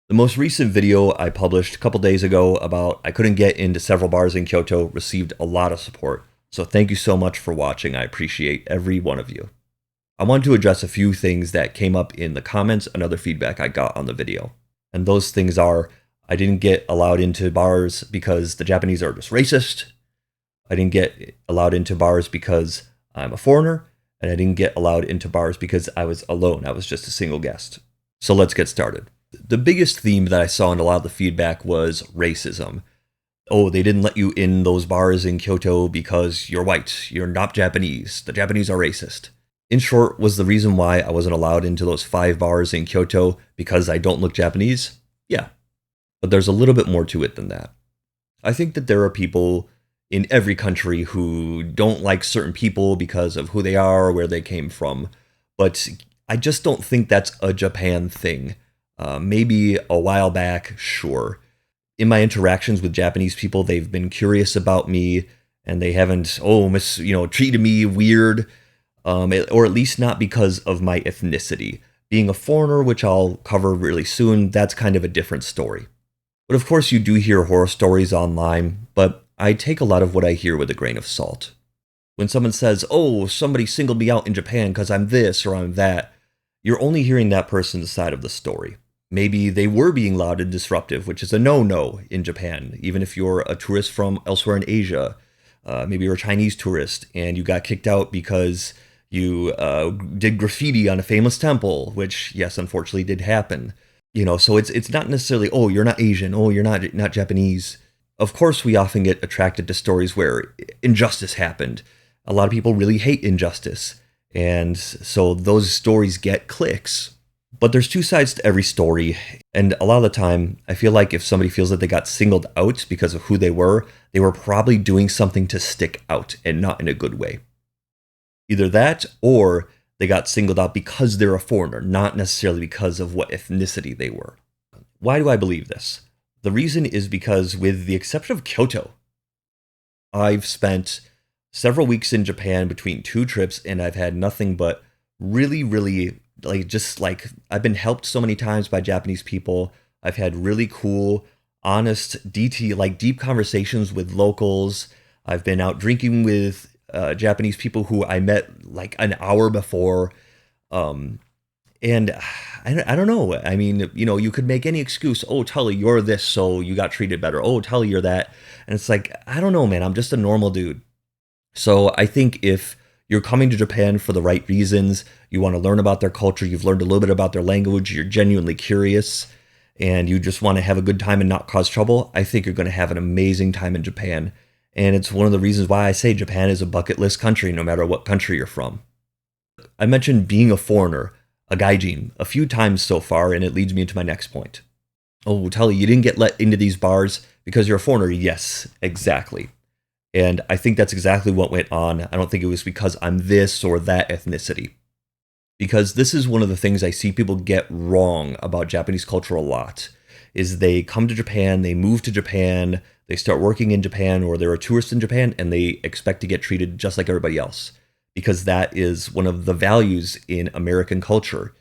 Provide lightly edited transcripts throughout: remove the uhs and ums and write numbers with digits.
The most recent video I published a couple days ago about I couldn't get into several bars in Kyoto received a lot of support. So thank you so much for watching. I appreciate every one of you. I want to address a few things that came up in the comments and other feedback I got on the video. And those things are, I didn't get allowed into bars because the Japanese are just racist. I didn't get allowed into bars because I'm a foreigner. And I didn't get allowed into bars because I was alone. I was just a single guest. So let's get started. The biggest theme that I saw in a lot of the feedback was racism. Oh, they didn't let you in those bars in Kyoto because you're white. You're not Japanese. The Japanese are racist. In short, was the reason why I wasn't allowed into those 5 bars in Kyoto because I don't look Japanese? Yeah. But there's a little bit more to it than that. I think that there are people in every country who don't like certain people because of who they are or where they came from. But I just don't think that's a Japan thing. Maybe a while back, sure. In my interactions with Japanese people, they've been curious about me and they haven't, treated me weird, or at least not because of my ethnicity. Being a foreigner, which I'll cover really soon, that's kind of a different story. But of course, you do hear horror stories online, but I take a lot of what I hear with a grain of salt. When someone says, oh, somebody singled me out in Japan because I'm this or I'm that, you're only hearing that person's side of the story. Maybe they were being loud and disruptive, which is a no-no in Japan, even if you're a tourist from elsewhere in Asia. Maybe you're a Chinese tourist and you got kicked out because you did graffiti on a famous temple, which, yes, unfortunately did happen. So it's not necessarily, oh, you're not Asian, oh, you're not Japanese. Of course, we often get attracted to stories where injustice happened. A lot of people really hate injustice, and so those stories get clicks. But there's 2 sides to every story, and a lot of the time, I feel like if somebody feels that they got singled out because of who they were probably doing something to stick out, and not in a good way. Either that, or they got singled out because they're a foreigner, not necessarily because of what ethnicity they were. Why do I believe this? The reason is because, with the exception of Kyoto, I've spent several weeks in Japan between 2 trips, and I've had nothing but really, I've been helped so many times by Japanese people. I've had really cool, honest, deep conversations with locals. I've been out drinking with Japanese people who I met like an hour before. And I don't know. I mean, you could make any excuse. Oh, Tully, you're this, so you got treated better. Oh, Tully, you're that. And it's like, I don't know, man. I'm just a normal dude. So I think if you're coming to Japan for the right reasons, you want to learn about their culture, you've learned a little bit about their language, you're genuinely curious, and you just want to have a good time and not cause trouble, I think you're going to have an amazing time in Japan. And it's one of the reasons why I say Japan is a bucket list country, no matter what country you're from. I mentioned being a foreigner, a gaijin, a few times so far, and it leads me into my next point. Oh, Tully, you didn't get let into these bars because you're a foreigner. Yes, exactly. And I think that's exactly what went on. I don't think it was because I'm this or that ethnicity. Because this is one of the things I see people get wrong about Japanese culture a lot, is they come to Japan, they move to Japan, they start working in Japan, or they're a tourist in Japan, and they expect to get treated just like everybody else. Because that is one of the values in American culture.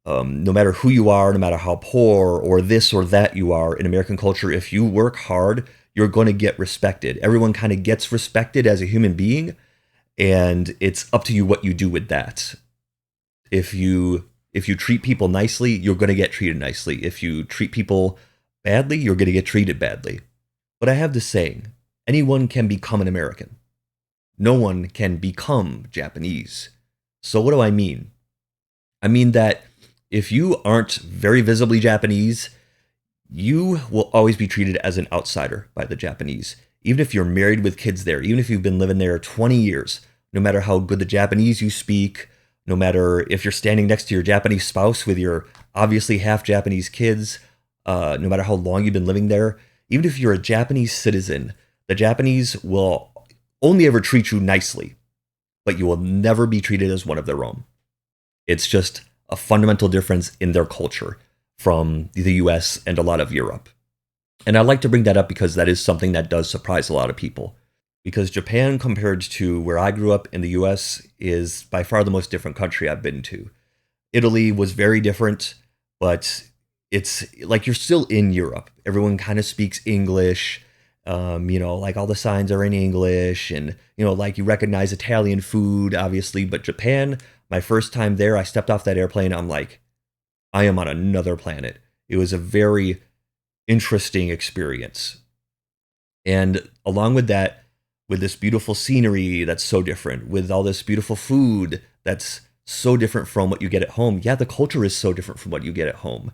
No matter who you are, no matter how poor or this or that you are in American culture, if you work hard, you're going to get respected. Everyone kind of gets respected as a human being, and it's up to you what you do with that. If you treat people nicely, you're going to get treated nicely. If you treat people badly, you're going to get treated badly. But I have this saying, anyone can become an American. No one can become Japanese. So what do I mean? I mean that if you aren't very visibly Japanese, you will always be treated as an outsider by the Japanese. Even if you're married with kids there, even if you've been living there 20 years, no matter how good the Japanese you speak, no matter if you're standing next to your Japanese spouse with your obviously half Japanese kids, no matter how long you've been living there, even if you're a Japanese citizen, the Japanese will only ever treat you nicely, but you will never be treated as one of their own. It's just a fundamental difference in their culture from the US and a lot of Europe. And I like to bring that up because that is something that does surprise a lot of people. Because Japan, compared to where I grew up in the US, is by far the most different country I've been to. Italy was very different, but it's like you're still in Europe. Everyone kind of speaks English. Like all the signs are in English, and like you recognize Italian food, obviously. But Japan, my first time there, I stepped off that airplane. I'm like, I am on another planet. It was a very interesting experience. And along with that, with this beautiful scenery that's so different, with all this beautiful food that's so different from what you get at home. Yeah, the culture is so different from what you get at home.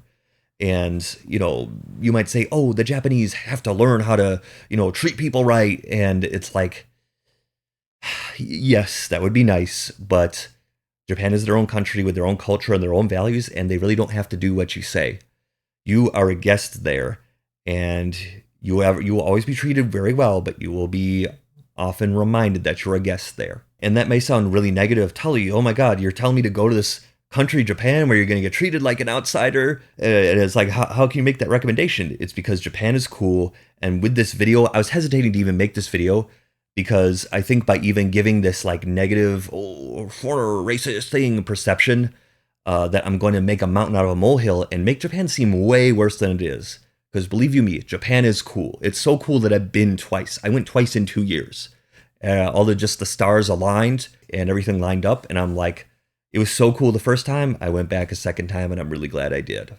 And, you might say, oh, the Japanese have to learn how to, treat people right. And it's like, yes, that would be nice. But Japan is their own country with their own culture and their own values, and they really don't have to do what you say. You are a guest there, and you will always be treated very well, but you will be often reminded that you're a guest there. And that may sound really negative. Tell you, oh my God, you're telling me to go to this country, Japan, where you're going to get treated like an outsider. And it's like, how can you make that recommendation? It's because Japan is cool. And with this video, I was hesitating to even make this video because I think by even giving this like negative, foreigner racist thing perception, that I'm going to make a mountain out of a molehill and make Japan seem way worse than it is. Because believe you me, Japan is cool. It's so cool that I've been twice. I went twice in 2 years. All the stars aligned and everything lined up. And I'm like, it was so cool the first time. I went back a second time and I'm really glad I did.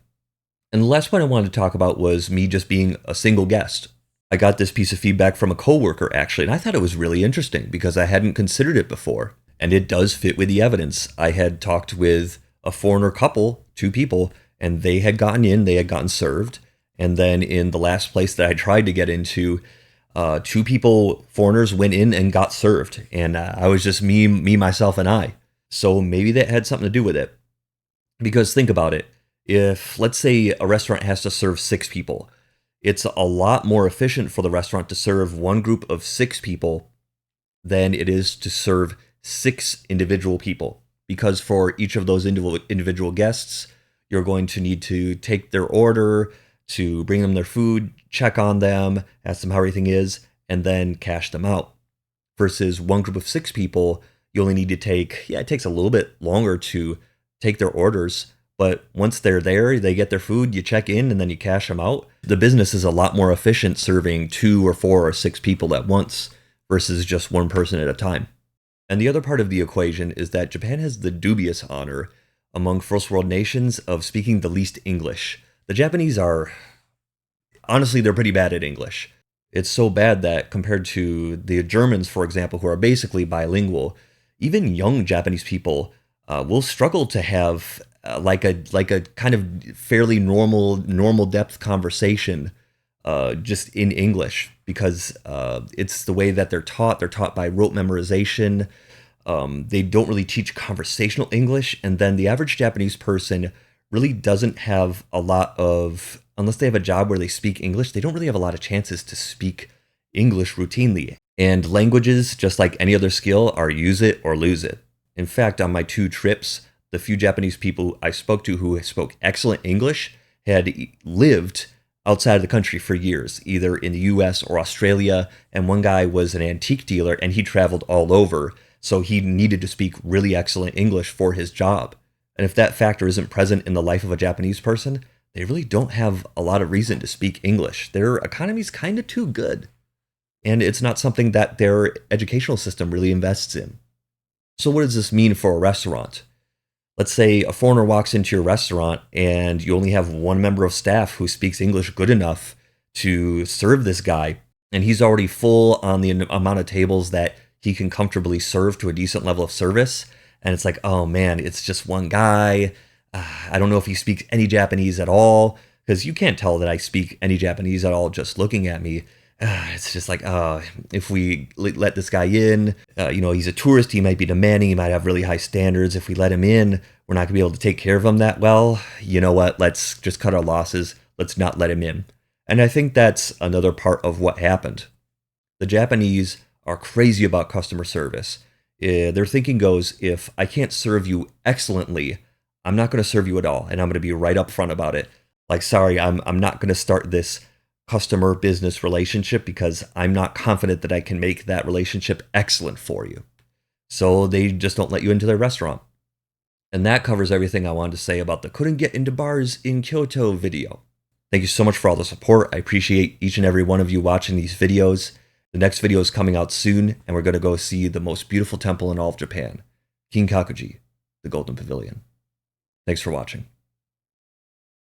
And the last point I wanted to talk about was me just being a single guest. I got this piece of feedback from a coworker actually, and I thought it was really interesting because I hadn't considered it before. And it does fit with the evidence. I had talked with a foreigner couple, 2 people, and they had gotten served. And then in the last place that I tried to get into, 2 people, foreigners, went in and got served. And I was just me, myself, and I. So maybe that had something to do with it. Because think about it. If, let's say, a restaurant has to serve 6 people, it's a lot more efficient for the restaurant to serve one group of 6 people than it is to serve 6 individual people. Because for each of those individual guests, you're going to need to take their order, to bring them their food, check on them, ask them how everything is, and then cash them out. Versus one group of 6 people, you only need to take, it takes a little bit longer to take their orders, but once they're there, they get their food, you check in, and then you cash them out. The business is a lot more efficient serving 2 or 4 or 6 people at once versus just one person at a time. And the other part of the equation is that Japan has the dubious honor among first world nations of speaking the least English. The Japanese are, honestly, they're pretty bad at English. It's so bad that compared to the Germans, for example, who are basically bilingual, even young Japanese people will struggle to have like a kind of fairly normal depth conversation just in English, because it's the way that they're taught. They're taught by rote memorization. They don't really teach conversational English, and then the average Japanese person really doesn't have a lot of, unless they have a job where they speak English, they don't really have a lot of chances to speak English routinely. And languages, just like any other skill, are use it or lose it. In fact, on my 2 trips, the few Japanese people I spoke to who spoke excellent English had lived outside of the country for years, either in the US or Australia. And one guy was an antique dealer and he traveled all over. So he needed to speak really excellent English for his job. And if that factor isn't present in the life of a Japanese person, they really don't have a lot of reason to speak English. Their economy's kind of too good. And it's not something that their educational system really invests in. So what does this mean for a restaurant? Let's say a foreigner walks into your restaurant and you only have one member of staff who speaks English good enough to serve this guy, and he's already full on the amount of tables that he can comfortably serve to a decent level of service. And it's like, oh man, it's just one guy. I don't know if he speaks any Japanese at all, because you can't tell that I speak any Japanese at all just looking at me. It's just like, if we let this guy in, he's a tourist, he might be demanding, he might have really high standards. If we let him in, we're not going to be able to take care of him that well. You know what? Let's just cut our losses. Let's not let him in. And I think that's another part of what happened. The Japanese are crazy about customer service. Their thinking goes, if I can't serve you excellently, I'm not going to serve you at all. And I'm going to be right up front about it. Like, sorry, I'm not going to start this customer business relationship because I'm not confident that I can make that relationship excellent for you. So they just don't let you into their restaurant. And that covers everything I wanted to say about the couldn't get into bars in Kyoto video. Thank you so much for all the support. I appreciate each and every one of you watching these videos. The next video is coming out soon, and we're going to go see the most beautiful temple in all of Japan, Kinkakuji, the Golden Pavilion. Thanks for watching.